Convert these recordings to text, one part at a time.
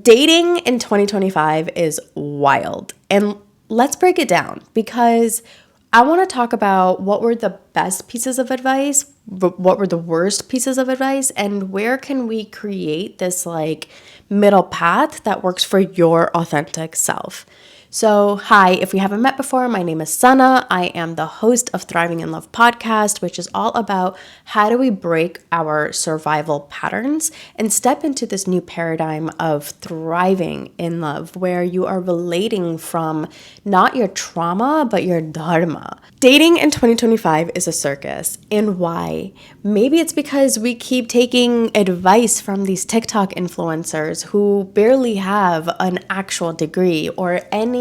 Dating in 2025 is wild. And let's break it down because I want to talk about what were the best pieces of advice, what were the worst pieces of advice, and where can we create this like middle path that works for your authentic self. So, hi, if we haven't met before, my name is Sana. I am the host of Thriving in Love podcast, which is all about how do we break our survival patterns and step into this new paradigm of thriving in love, where you are relating from not your trauma, but your dharma. Dating in 2025 is a circus. And why? Maybe it's because we keep taking advice from these TikTok influencers who barely have an actual degree or any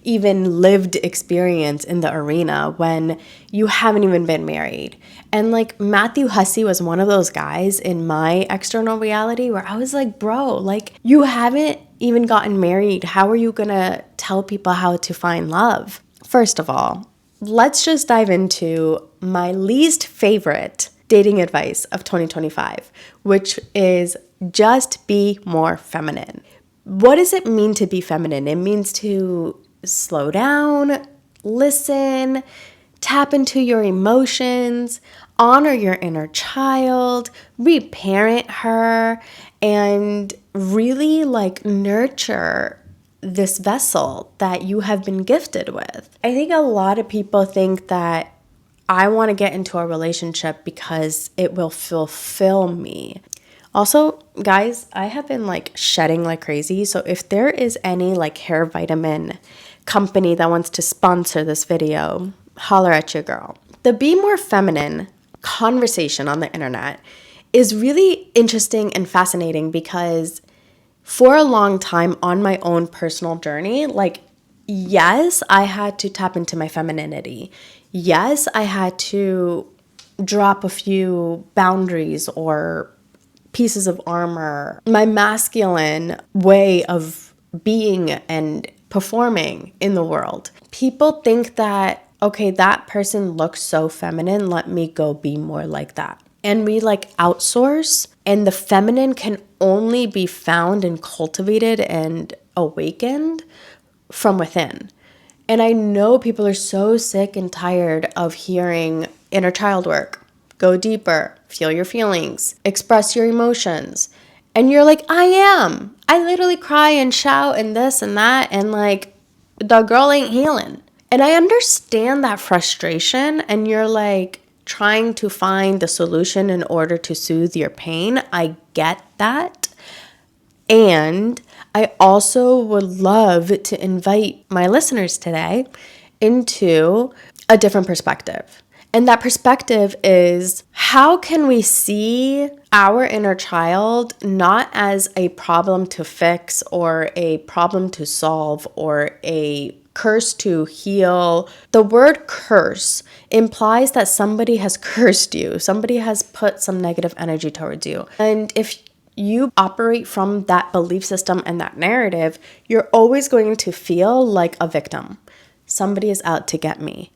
even lived experience in the arena when you haven't even been married. And like Matthew Hussey was one of those guys in my external reality where I was like, bro, like you haven't even gotten married. How are you gonna tell people how to find love? First of all, let's just dive into my least favorite dating advice of 2025, which is just be more feminine. What does it mean to be feminine? It means to slow down, listen, tap into your emotions, honor your inner child, reparent her, and really like nurture this vessel that you have been gifted with. I think a lot of people think that I want to get into a relationship because it will fulfill me. Also, guys, I have been like shedding like crazy. So if there is any like hair vitamin company that wants to sponsor this video, holler at your girl. The Be More Feminine conversation on the internet is really interesting and fascinating because for a long time on my own personal journey, like, yes, I had to tap into my femininity. Yes, I had to drop a few boundaries or pieces of armor, my masculine way of being and performing in the world. People think that, okay, that person looks so feminine, let me go be more like that. And we like outsource, and the feminine can only be found and cultivated and awakened from within. And I know people are so sick and tired of hearing inner child work. Go deeper, feel your feelings, express your emotions. And you're like, I am. I literally cry and shout and this and that. And like, the girl ain't healing. And I understand that frustration. And you're like trying to find the solution in order to soothe your pain. I get that. And I also would love to invite my listeners today into a different perspective. And that perspective is, how can we see our inner child not as a problem to fix or a problem to solve or a curse to heal? The word curse implies that somebody has cursed you. Somebody has put some negative energy towards you. And if you operate from that belief system and that narrative, you're always going to feel like a victim. Somebody is out to get me.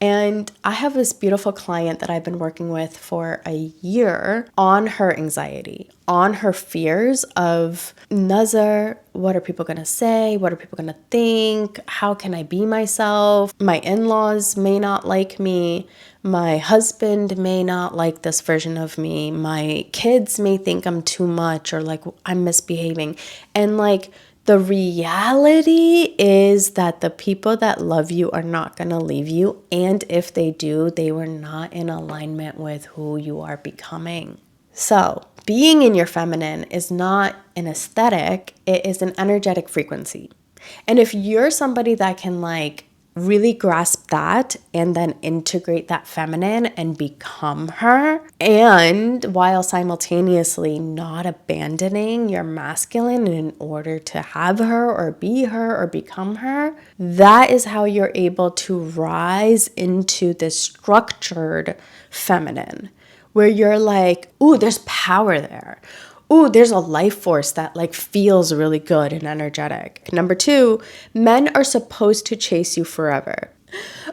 And I have this beautiful client that I've been working with for a year on her anxiety, on her fears of nazar. What are people going to say? What are people going to think? How can I be myself? My in-laws may not like me. My husband may not like this version of me. My kids may think I'm too much or like I'm misbehaving. And like, the reality is that the people that love you are not going to leave you. And if they do, they were not in alignment with who you are becoming. So being in your feminine is not an aesthetic. It is an energetic frequency. And if you're somebody that can like really grasp that and then integrate that feminine and become her, and while simultaneously not abandoning your masculine in order to have her or become her, that is how you're able to rise into this structured feminine where you're like, ooh, there's power there. Ooh, there's a life force that like feels really good and energetic. Number 2, men are supposed to chase you forever.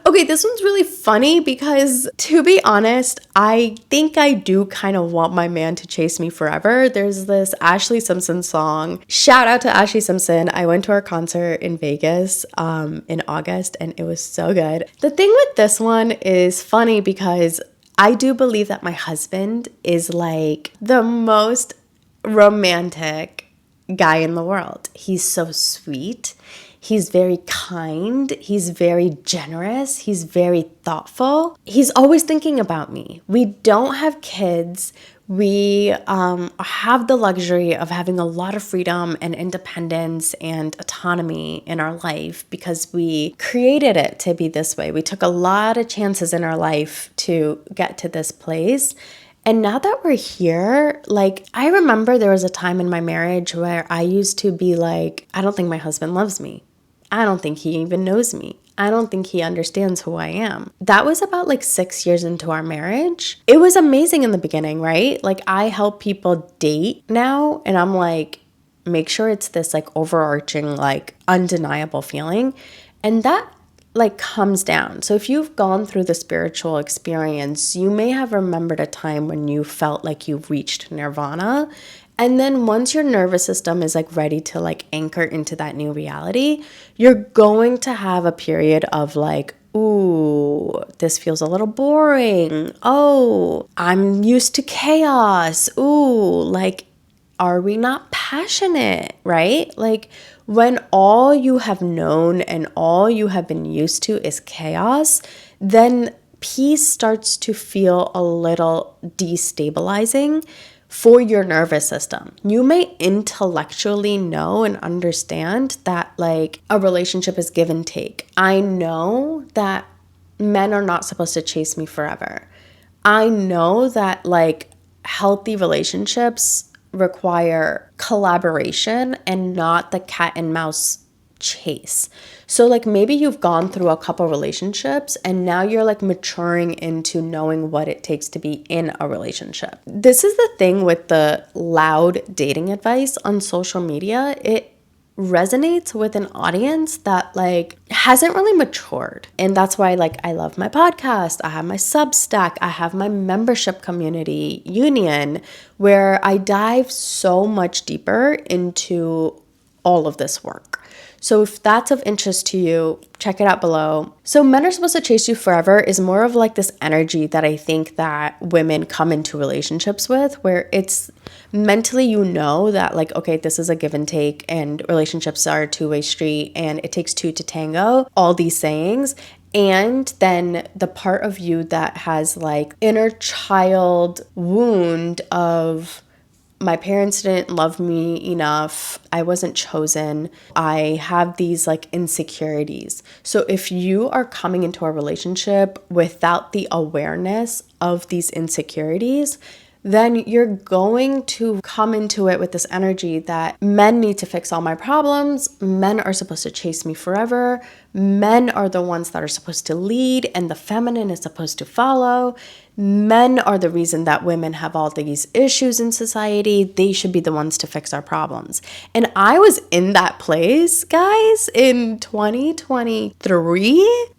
Okay, this one's really funny because, to be honest, I think I do kind of want my man to chase me forever. There's this Ashley Simpson song. Shout out to Ashley Simpson. I went to her concert in Vegas in August, and it was so good. The thing with this one is funny because I do believe that my husband is like the most romantic guy in the world. He's so sweet. He's very kind. He's very generous. He's very thoughtful. He's always thinking about me. We don't have kids. We have the luxury of having a lot of freedom and independence and autonomy in our life because we created it to be this way. We took a lot of chances in our life to get to this place. And now that we're here, like, I remember there was a time in my marriage where I used to be like, I don't think my husband loves me. I don't think he even knows me. I don't think he understands who I am. That was about like 6 years into our marriage. It was amazing in the beginning, right? Like, I help people date now, and I'm like, make sure it's this like overarching, like undeniable feeling. And that like comes down. So if you've gone through the spiritual experience, you may have remembered a time when you felt like you've reached nirvana. And then once your nervous system is like ready to like anchor into that new reality, you're going to have a period of like, ooh, this feels a little boring. Oh, I'm used to chaos. Ooh, like, are we not passionate, right? Like, when all you have known and all you have been used to is chaos, then peace starts to feel a little destabilizing for your nervous system. You may intellectually know and understand that like a relationship is give and take. I know that men are not supposed to chase me forever. I know that like healthy relationships require collaboration and not the cat and mouse chase. So like maybe you've gone through a couple relationships and now you're like maturing into knowing what it takes to be in a relationship. This is the thing with the loud dating advice on social media. It resonates with an audience that like hasn't really matured. And that's why like I love my podcast. I have my Substack. I have my membership community union where I dive so much deeper into all of this work. So if that's of interest to you, check it out below. So men are supposed to chase you forever is more of like this energy that I think that women come into relationships with, where it's mentally, you know, that like, okay, this is a give and take and relationships are a two-way street and it takes two to tango, all these sayings. And then the part of you that has like inner child wound of, my parents didn't love me enough. I wasn't chosen. I have these like insecurities. So if you are coming into a relationship without the awareness of these insecurities, then you're going to come into it with this energy that men need to fix all my problems. Men are supposed to chase me forever. Men are the ones that are supposed to lead and the feminine is supposed to follow. Men are the reason that women have all these issues in society. They should be the ones to fix our problems. And I was in that place, guys, in 2023,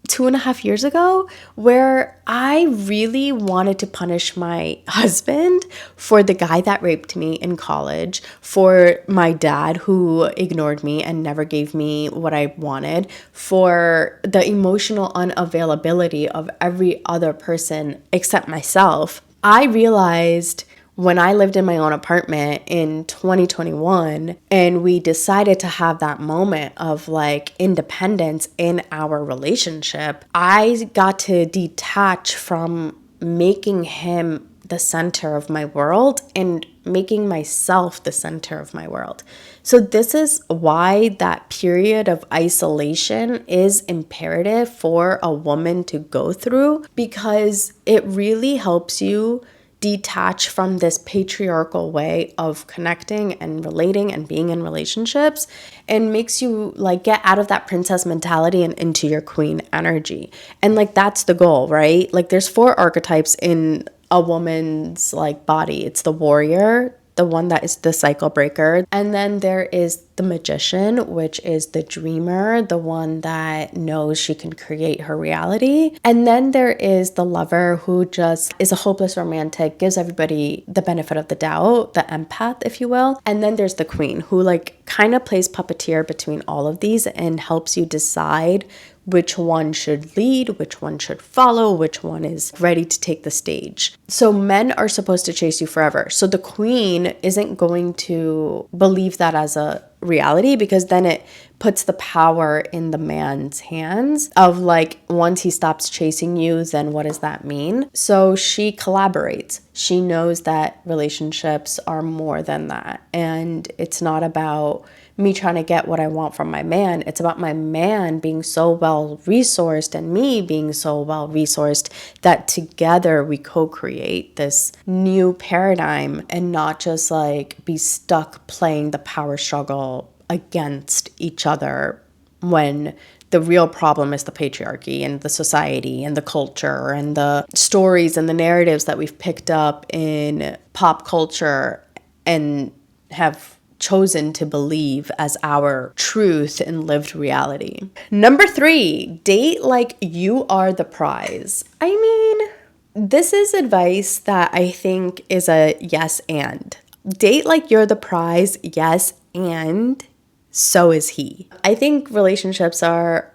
2.5 years ago, where I really wanted to punish my husband for the guy that raped me in college, for my dad who ignored me and never gave me what I wanted, for the emotional unavailability of every other person except myself. I realized when I lived in my own apartment in 2021 and we decided to have that moment of like independence in our relationship, I got to detach from making him the center of my world and making myself the center of my world. So this is why that period of isolation is imperative for a woman to go through, because it really helps you detach from this patriarchal way of connecting and relating and being in relationships, and makes you like get out of that princess mentality and into your queen energy. And like that's the goal, right? Like there's 4 archetypes in a woman's like body. It's the warrior, the one that is the cycle breaker, and then there is the magician, which is the dreamer, the one that knows she can create her reality. And then there is the lover who just is a hopeless romantic, gives everybody the benefit of the doubt, the empath, if you will. And then there's the queen who like kind of plays puppeteer between all of these and helps you decide which one should lead, which one should follow, which one is ready to take the stage. So men are supposed to chase you forever. So the queen isn't going to believe that as a reality, because then it puts the power in the man's hands of like, once he stops chasing you, then what does that mean? So she collaborates. She knows that relationships are more than that. And it's not about me trying to get what I want from my man. It's about my man being so well resourced and me being so well resourced that together we co-create this new paradigm and not just like be stuck playing the power struggle against each other when the real problem is the patriarchy and the society and the culture and the stories and the narratives that we've picked up in pop culture and have chosen to believe as our truth and lived reality. Number 3, date like you are the prize. I mean, this is advice that I think is a yes and. Date like you're the prize, yes, and so is he. I think relationships are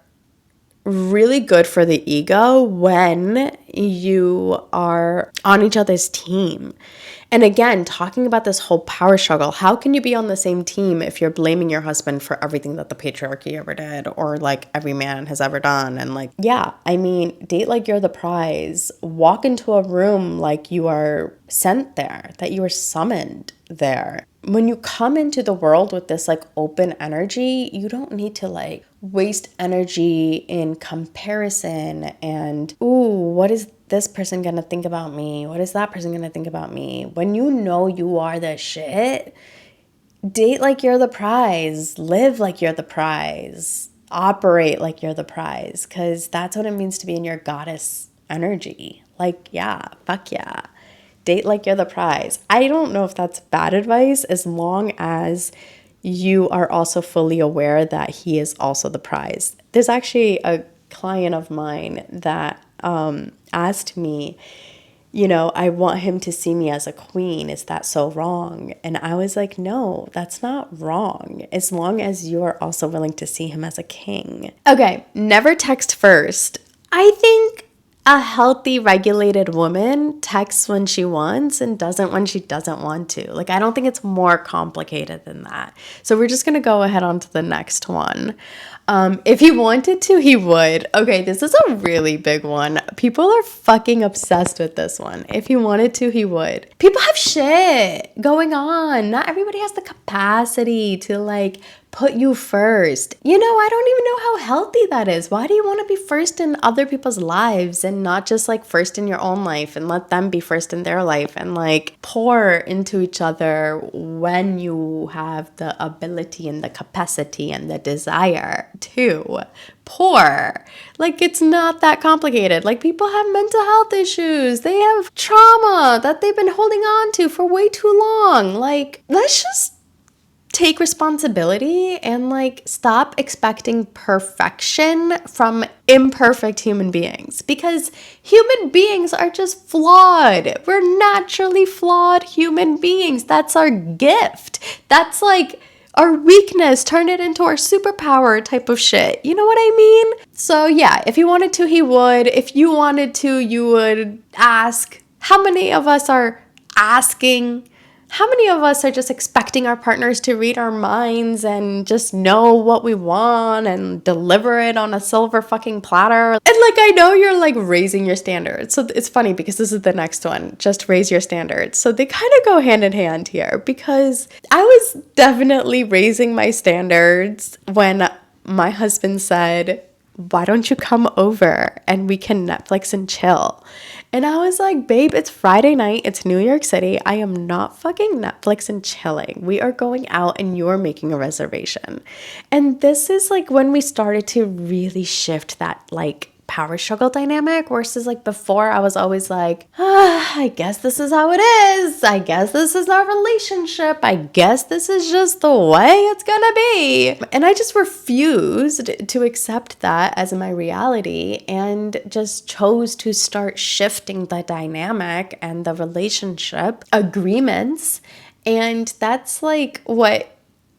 really good for the ego when you are on each other's team. And again, talking about this whole power struggle, how can you be on the same team if you're blaming your husband for everything that the patriarchy ever did or like every man has ever done? And like, yeah, I mean, date like you're the prize. Walk into a room like you are sent there, that you are summoned there. When you come into the world with this like open energy, you don't need to like waste energy in comparison and, ooh, what is this person gonna think about me? What is that person gonna think about me? When you know you are the shit, date like you're the prize, live like you're the prize, operate like you're the prize, because that's what it means to be in your goddess energy. Like, yeah, fuck yeah. Date like you're the prize. I don't know if that's bad advice as long as you are also fully aware that he is also the prize. There's actually a client of mine that asked me, you know, I want him to see me as a queen. Is that so wrong? And I was like, no, that's not wrong, as long as you are also willing to see him as a king. Okay, never text first. I think a healthy, regulated woman texts when she wants and doesn't when she doesn't want to. Like, I don't think it's more complicated than that. So we're just going to go ahead on to the next one. If he wanted to, he would. Okay, this is a really big one. People are fucking obsessed with this one. If he wanted to, he would. People have shit going on. Not everybody has the capacity to like put you first. You know, I don't even know how healthy that is. Why do you want to be first in other people's lives and not just like first in your own life and let them be first in their life and like pour into each other when you have the ability and the capacity and the desire to pour? Like, it's not that complicated. Like, people have mental health issues. They have trauma that they've been holding on to for way too long. Like, let's just take responsibility and like stop expecting perfection from imperfect human beings, because human beings are just flawed. We're naturally flawed human beings. That's our gift. That's like our weakness. Turn it into our superpower type of shit. You know what I mean? So yeah, if he wanted to, he would. If you wanted to, you would ask. How many of us are asking? How many of us are just expecting our partners to read our minds and just know what we want and deliver it on a silver fucking platter? And like, I know you're like raising your standards. So it's funny because this is the next one. Just raise your standards. So they kind of go hand in hand here, because I was definitely raising my standards when my husband said, why don't you come over and we can Netflix and chill? And I was like, babe, it's Friday night. It's New York City. I am not fucking Netflix and chilling. We are going out and you're making a reservation. And this is like when we started to really shift that like power struggle dynamic versus like before I was always like, I guess this is how it is. I guess this is our relationship. I guess this is just the way it's gonna be. And I just refused to accept that as my reality and just chose to start shifting the dynamic and the relationship agreements. And that's like what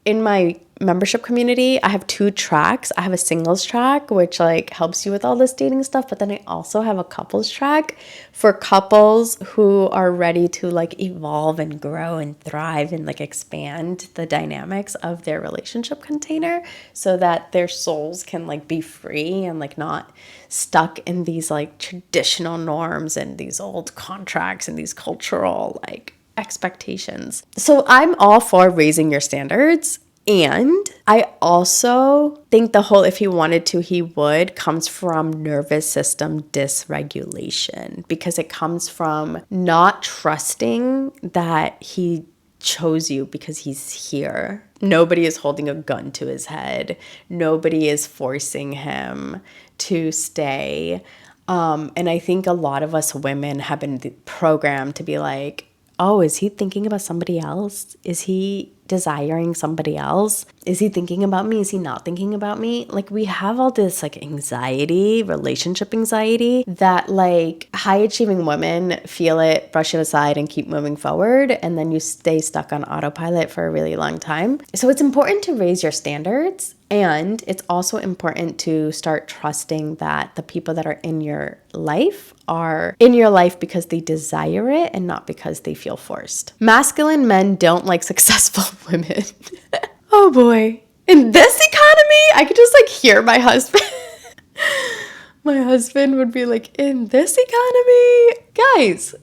in my membership community, I have 2 tracks. I have a singles track, which like helps you with all this dating stuff. But then I also have a couples track for couples who are ready to like evolve and grow and thrive and like expand the dynamics of their relationship container so that their souls can like be free and like not stuck in these like traditional norms and these old contracts and these cultural like expectations. So I'm all for raising your standards. And I also think the whole if he wanted to, he would comes from nervous system dysregulation because it comes from not trusting that he chose you because he's here. Nobody is holding a gun to his head. Nobody is forcing him to stay. And I think a lot of us women have been programmed to be like, oh, is he thinking about somebody else? Is he desiring somebody else? Is he thinking about me? Is he not thinking about me? Like we have all this like anxiety, relationship anxiety that like high achieving women feel it, brush it aside and keep moving forward. And then you stay stuck on autopilot for a really long time. So it's important to raise your standards. And it's also important to start trusting that the people that are in your life are in your life because they desire it and not because they feel forced. Masculine men don't like successful women. Oh boy. In this economy, I could just like hear my husband. My husband would be like, in this economy, guys,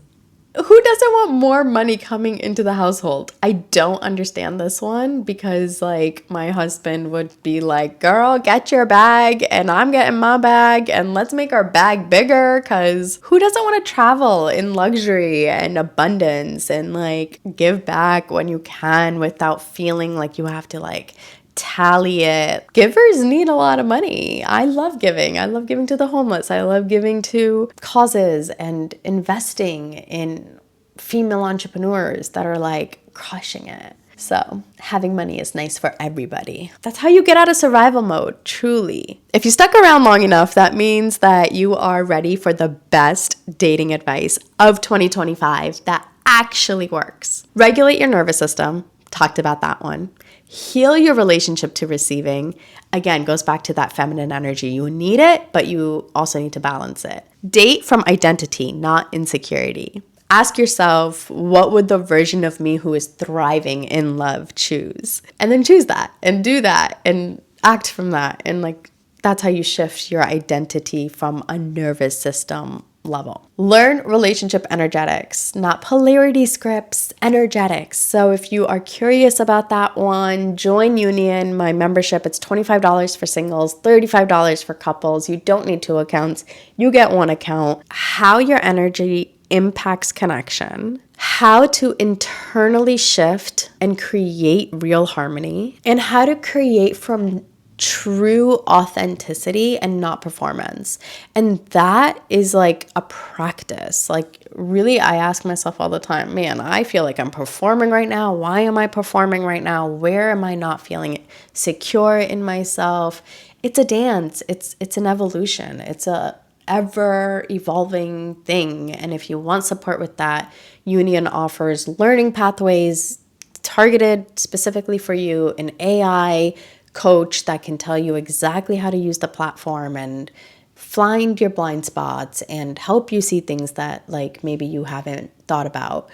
who doesn't want more money coming into the household? I don't understand this one because like my husband would be like, girl, get your bag and I'm getting my bag and let's make our bag bigger because who doesn't want to travel in luxury and abundance and like give back when you can without feeling like you have to like tally it. Givers need a lot of money. I love giving. I love giving to the homeless. I love giving to causes and investing in female entrepreneurs that are like crushing it. So having money is nice for everybody. That's how you get out of survival mode, truly. If you stuck around long enough, that means that you are ready for the best dating advice of 2025 that actually works. Regulate your nervous system. Talked about that one. Heal your relationship to receiving. Again, goes back to that feminine energy. You need it, but you also need to balance it. Date from identity, not insecurity. Ask yourself, what would the version of me who is thriving in love choose? And then choose that and do that and act from that. And like, that's how you shift your identity from a nervous system level. Learn relationship energetics, not polarity scripts, energetics. So if you are curious about that one, join Union, my membership. It's $25 for singles, $35 for couples. You don't need 2 accounts. You get 1 account. How your energy impacts connection, how to internally shift and create real harmony, and how to create from true authenticity and not performance. And that is like a practice. Like really, I ask myself all the time, man, I feel like I'm performing right now. Why am I performing right now? Where am I not feeling secure in myself? It's a dance. It's an evolution. It's a ever evolving thing. And if you want support with that, Union offers learning pathways targeted specifically for you, an AI coach that can tell you exactly how to use the platform and find your blind spots and help you see things that like maybe you haven't thought about.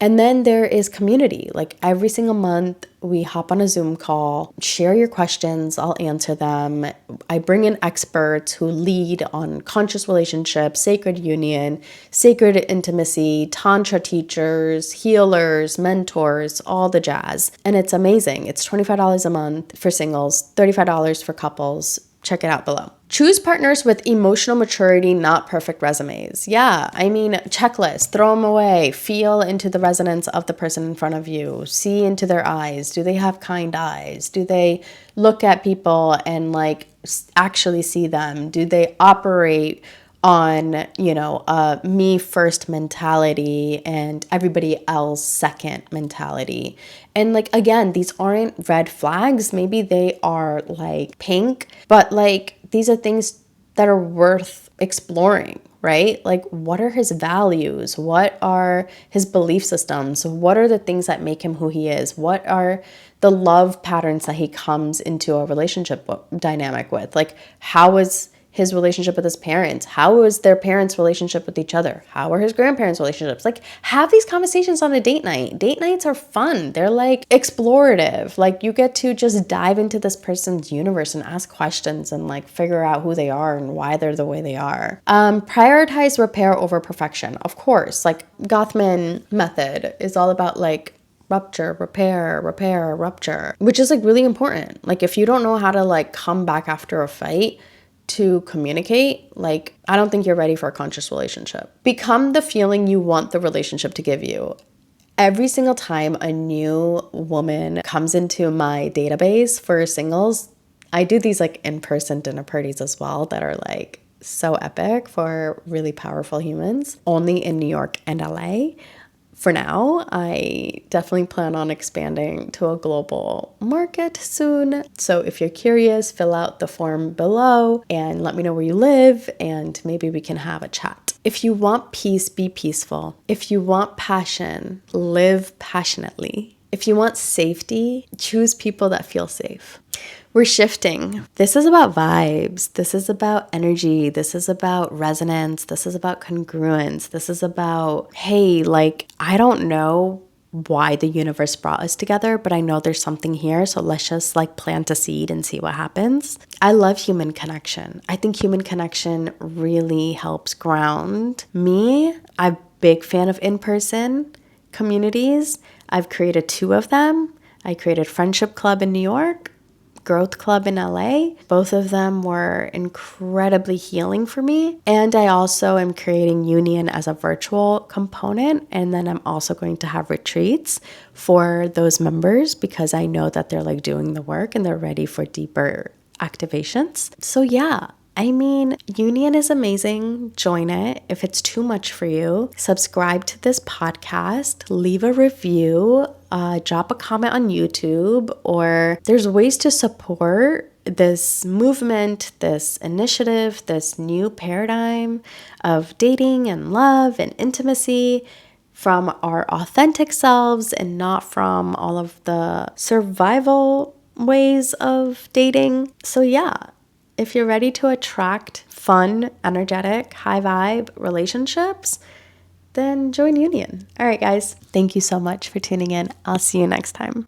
And then there is community. Like every single month, we hop on a Zoom call, share your questions, I'll answer them. I bring in experts who lead on conscious relationships, sacred union, sacred intimacy, tantra teachers, healers, mentors, all the jazz. And it's amazing. It's $25 a month for singles, $35 for couples. check it out below. Choose partners with emotional maturity, not perfect resumes. Yeah, I mean, checklist, throw them away, feel into the resonance of the person in front of you, see into their eyes. Do they have kind eyes? Do they look at people and like actually see them? Do they operate on, a me first mentality and everybody else second mentality? And like, again, these aren't red flags. Maybe they are like pink, but like, these are things that are worth exploring, right? Like, what are his values? What are his belief systems? What are the things that make him who he is? What are the love patterns that he comes into a relationship dynamic with? Like, how is his relationship with his parents? How is their parents' relationship with each other? How are his grandparents' relationships? Like, have these conversations on a date night. Date nights are fun. They're like explorative. Like, you get to just dive into this person's universe and ask questions and like figure out who they are and why they're the way they are. Prioritize repair over perfection. Of course, like Gothman method is all about like rupture, repair, rupture, which is like really important. Like, if you don't know how to like come back after a fight to communicate, like, I don't think you're ready for a conscious relationship. Become the feeling you want the relationship to give you. Every single time a new woman comes into my database for singles, I do these like in-person dinner parties as well that are like so epic for really powerful humans, only in New York and LA. For now, I definitely plan on expanding to a global market soon. So if you're curious, fill out the form below and let me know where you live and maybe we can have a chat. If you want peace, be peaceful. If you want passion, live passionately. If you want safety, choose people that feel safe. We're shifting. This is about vibes. This is about energy. This is about resonance. This is about congruence. This is about, hey, like, I don't know why the universe brought us together, but I know there's something here. So let's just like plant a seed and see what happens. I love human connection. I think human connection really helps ground me. I'm a big fan of in-person communities. I've created 2 of them. I created Friendship Club in New York, Growth Club in LA. Both of them were incredibly healing for me. And I also am creating Union as a virtual component. And then I'm also going to have retreats for those members because I know that they're like doing the work and they're ready for deeper activations. So yeah, I mean, Union is amazing. Join it. If it's too much for you, subscribe to this podcast, leave a review, drop a comment on YouTube, or there's ways to support this movement, this initiative, this new paradigm of dating and love and intimacy from our authentic selves and not from all of the survival ways of dating. So yeah. If you're ready to attract fun, energetic, high vibe relationships, then join Union. All right, guys. Thank you so much for tuning in. I'll see you next time.